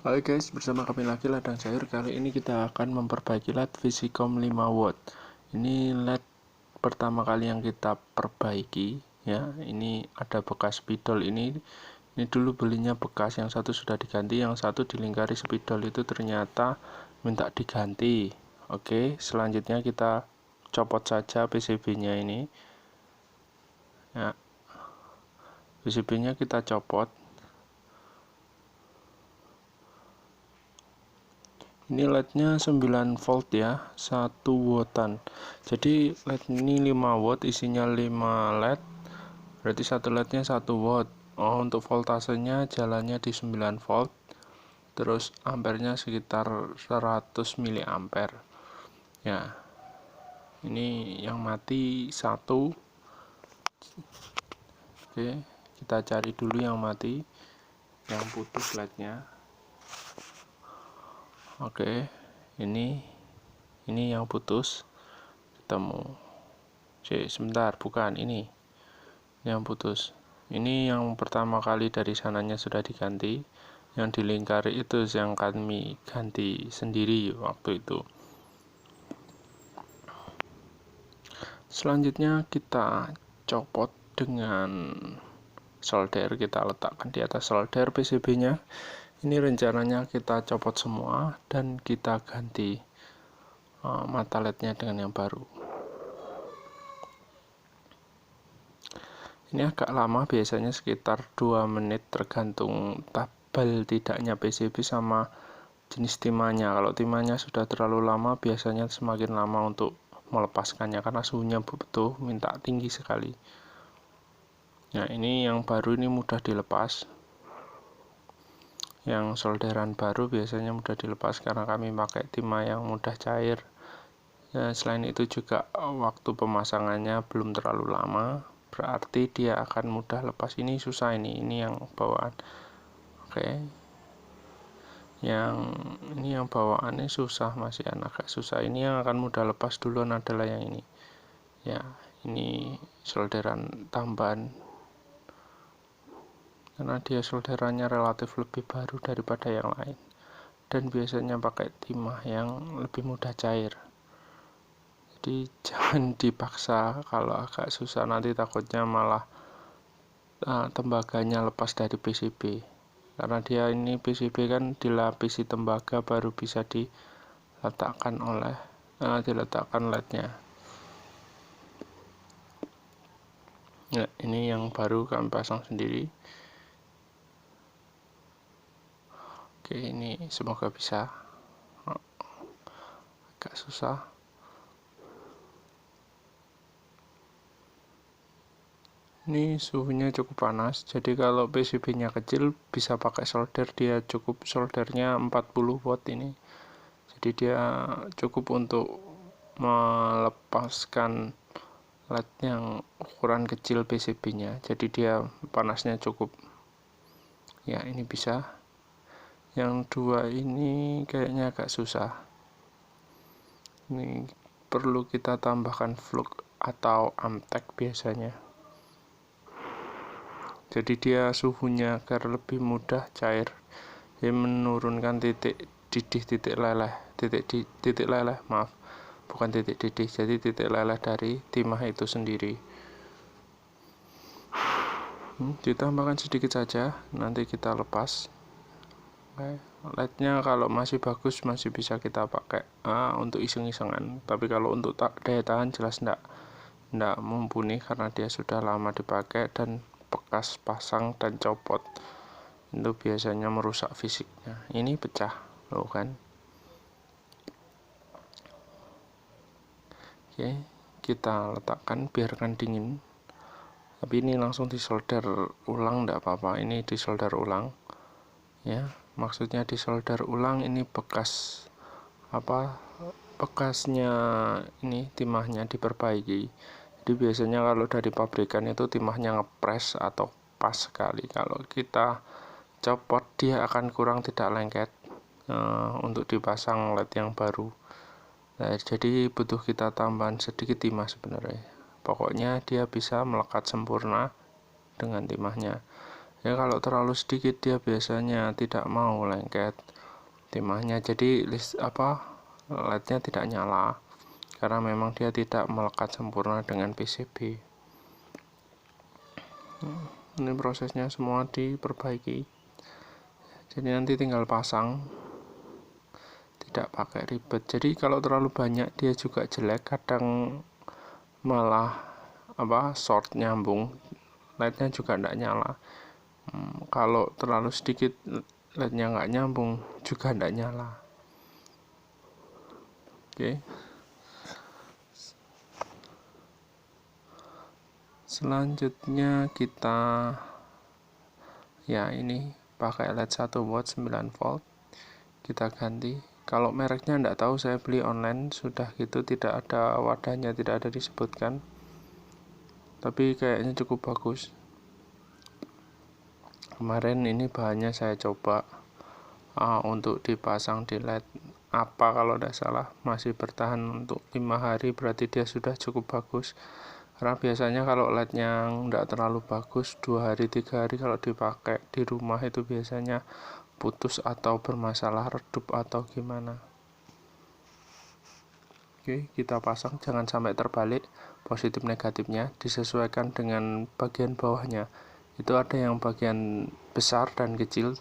Oke guys, bersama kami lagi Ladang Sayur. Kali ini kita akan memperbaiki LED Visicom 5 watt. Ini LED pertama kali yang kita perbaiki ya. Ini ada bekas spidol ini dulu belinya bekas, yang satu sudah diganti, yang satu dilingkari spidol itu ternyata minta diganti. Oke, selanjutnya kita copot saja PCB-nya ini. Ya. PCB-nya kita copot. Ini LED-nya 9 volt ya, 1 wattan. Jadi LED ini 5 watt, isinya 5 LED. Berarti satu LED-nya 1 watt. Oh, untuk voltasenya jalannya di 9 volt. Terus ampernya sekitar 100 mA. Ya. Ini yang mati 1. Oke, kita cari dulu yang mati. Yang putus LED-nya. Oke, ini yang putus, ketemu. Sebentar, bukan ini yang putus. Ini yang pertama kali dari sananya sudah diganti, yang dilingkari itu yang kami ganti sendiri waktu itu. Selanjutnya kita copot dengan solder, kita letakkan di atas solder PCB-nya. Ini rencananya kita copot semua dan kita ganti mata LED-nya dengan yang baru. Ini agak lama, biasanya sekitar 2 menit tergantung tabel tidaknya PCB sama jenis timahnya. Kalau timahnya sudah terlalu lama, biasanya semakin lama untuk melepaskannya karena suhunya butuh minta tinggi sekali. Nah, ini yang baru ini mudah dilepas. Yang solderan baru biasanya mudah dilepas karena kami pakai timah yang mudah cair. Ya, selain itu juga waktu pemasangannya belum terlalu lama, berarti dia akan mudah lepas. Ini susah, ini yang bawaan. Oke. Ini yang bawaannya susah, masih agak susah. Ini yang akan mudah lepas duluan adalah yang ini. Ya, ini solderan tambahan. Karena dia solderannya relatif lebih baru daripada yang lain, dan biasanya pakai timah yang lebih mudah cair. Jadi jangan dipaksa, kalau agak susah nanti takutnya malah tembaganya lepas dari PCB, karena dia ini PCB kan dilapisi tembaga baru bisa diletakkan LED-nya. Nah, ini yang baru kami pasang sendiri. Oke, ini semoga bisa. Agak susah. Ini suhunya cukup panas, jadi kalau PCB-nya kecil bisa pakai solder, dia cukup soldernya 40 watt ini. Jadi dia cukup untuk melepaskan LED yang ukuran kecil PCB-nya. Jadi dia panasnya cukup. Ya, ini bisa. Yang dua ini kayaknya agak susah. Ini perlu kita tambahkan flux atau amtek biasanya. Jadi dia suhunya agar lebih mudah cair. Dia menurunkan titik leleh, bukan titik didih, jadi titik leleh dari timah itu sendiri. Ditambahkan sedikit saja, nanti kita lepas. LED-nya kalau masih bagus masih bisa kita pakai untuk iseng-isengan, tapi kalau untuk daya tahan jelas enggak mumpuni karena dia sudah lama dipakai dan bekas pasang dan copot itu biasanya merusak fisiknya. Ini pecah loh kan. Oke, kita letakkan, biarkan dingin. Tapi ini langsung disolder ulang enggak apa-apa, ini disolder ulang ya. Maksudnya disolder ulang, ini bekasnya ini timahnya diperbaiki. Jadi biasanya kalau dari pabrikan itu timahnya ngepres atau pas sekali, kalau kita copot dia akan kurang tidak lengket untuk dipasang LED yang baru. Nah, jadi butuh kita tambahan sedikit timah sebenarnya. Pokoknya dia bisa melekat sempurna dengan timahnya. Ya, kalau terlalu sedikit dia biasanya tidak mau lengket. timahnya, jadi LED-nya tidak nyala karena memang dia tidak melekat sempurna dengan PCB. Ini prosesnya semua diperbaiki, jadi nanti tinggal pasang, tidak pakai ribet. Jadi kalau terlalu banyak dia juga jelek, kadang malah short nyambung, LED-nya juga tidak nyala. Kalau terlalu sedikit LED-nya nggak nyambung juga tidak nyala. Oke. Selanjutnya kita ini pakai LED 1 watt 9 volt, kita ganti. Kalau mereknya enggak tahu, saya beli online sudah gitu, tidak ada wadahnya, tidak ada disebutkan, tapi kayaknya cukup bagus. Kemarin ini bahannya saya coba untuk dipasang di LED kalau tidak salah masih bertahan untuk 5 hari, berarti dia sudah cukup bagus. Karena biasanya kalau LED-nya nggak terlalu bagus, 2 hari 3 hari kalau dipakai di rumah itu biasanya putus atau bermasalah redup atau gimana. Oke, kita pasang, jangan sampai terbalik positif negatifnya, disesuaikan dengan bagian bawahnya. Itu ada yang bagian besar dan kecil.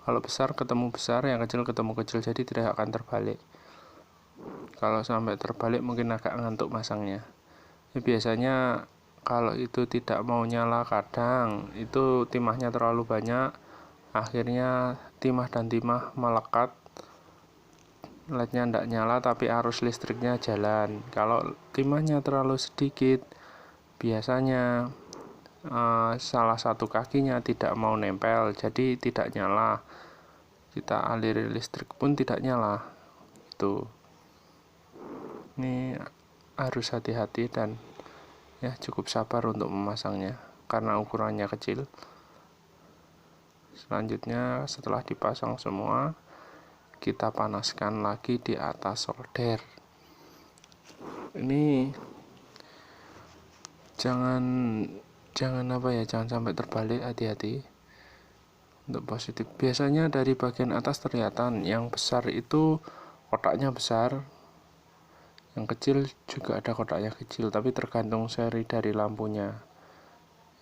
Kalau besar ketemu besar, yang kecil ketemu kecil, jadi tidak akan terbalik. Kalau sampai terbalik mungkin agak ngantuk masangnya. Biasanya kalau itu tidak mau nyala, kadang itu timahnya terlalu banyak, akhirnya timah dan timah melekat, LED-nya tidak nyala tapi arus listriknya jalan. Kalau timahnya terlalu sedikit, biasanya salah satu kakinya tidak mau nempel, jadi tidak nyala. Kita aliri listrik pun tidak nyala. Ini harus hati-hati dan cukup sabar untuk memasangnya karena ukurannya kecil. Selanjutnya setelah dipasang semua, kita panaskan lagi di atas solder. Ini jangan sampai terbalik, hati-hati untuk positif. Biasanya dari bagian atas kelihatan, yang besar itu kotaknya besar, yang kecil juga ada kotaknya kecil, tapi tergantung seri dari lampunya,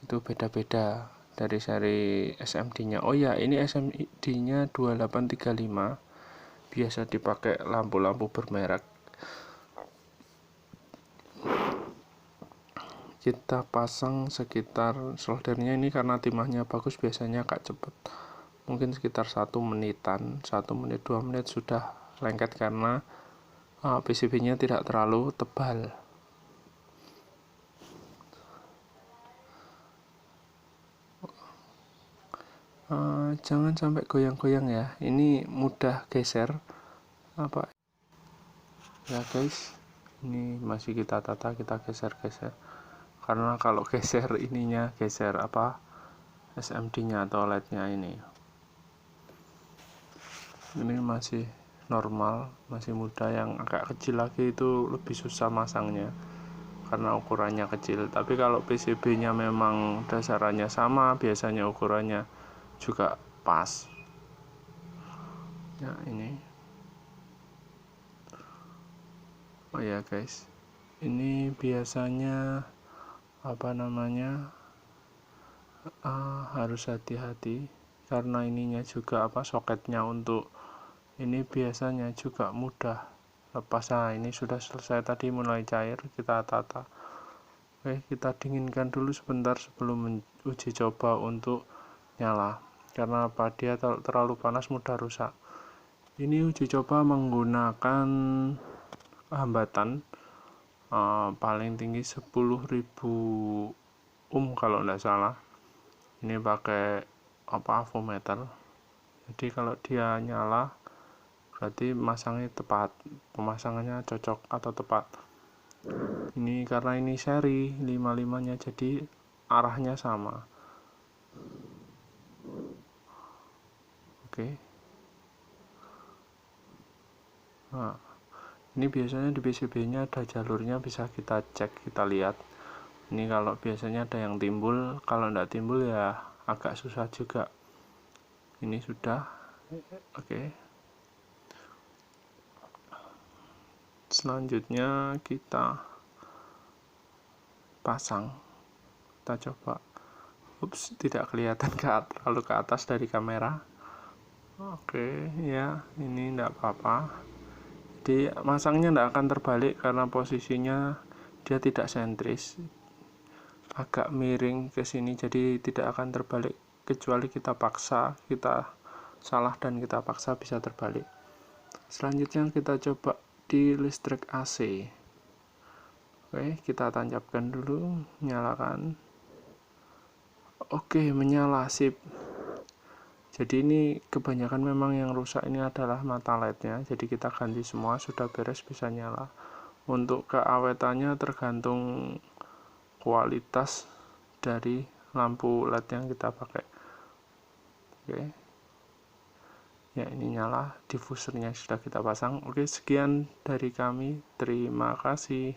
itu beda-beda dari seri SMD-nya. Ini SMD-nya 2835, biasa dipakai lampu-lampu bermerek. Kita pasang sekitar, soldernya ini karena timahnya bagus biasanya agak cepat, mungkin sekitar 1 menitan, 1 menit 2 menit sudah lengket karena PCB-nya tidak terlalu tebal. Jangan sampai goyang-goyang ya, ini mudah geser ya guys. Ini masih kita tata, kita geser-geser, karena kalau geser ininya, geser SMD-nya atau LED-nya ini masih normal, masih muda. Yang agak kecil lagi itu lebih susah masangnya karena ukurannya kecil. Tapi kalau PCB-nya memang dasarannya sama, biasanya ukurannya juga pas. Ini guys, ini biasanya harus hati-hati karena ininya juga soketnya untuk ini biasanya juga mudah lepas. Ini sudah selesai tadi, mulai cair, kita tata. Oke, kita dinginkan dulu sebentar sebelum uji coba untuk nyala, karena dia terlalu panas mudah rusak. Ini uji coba menggunakan hambatan paling tinggi 10.000 kalau tidak salah. Ini pakai avometer, jadi kalau dia nyala berarti masangnya tepat, pemasangannya cocok atau tepat. Ini karena ini seri 55-nya, jadi arahnya sama. Oke. Ini biasanya di PCB-nya ada jalurnya, bisa kita cek, kita lihat. Ini kalau biasanya ada yang timbul, kalau tidak timbul ya agak susah juga. Ini sudah oke. selanjutnya kita pasang. Kita coba. Ups, tidak kelihatan terlalu ke atas dari kamera. Oke, ya, ini tidak apa-apa. Jadi masangnya tidak akan terbalik karena posisinya dia tidak sentris, agak miring ke sini, jadi tidak akan terbalik kecuali kita paksa, kita salah dan kita paksa bisa terbalik. Selanjutnya kita coba di listrik AC. Oke, kita tancapkan dulu, nyalakan. Oke, menyala, sip. Jadi ini kebanyakan memang yang rusak ini adalah mata LED-nya, jadi kita ganti semua, sudah beres, bisa nyala. Untuk keawetannya tergantung kualitas dari lampu LED yang kita pakai. Oke. Ya, ini nyala, diffusernya sudah kita pasang. Oke, sekian dari kami. Terima kasih.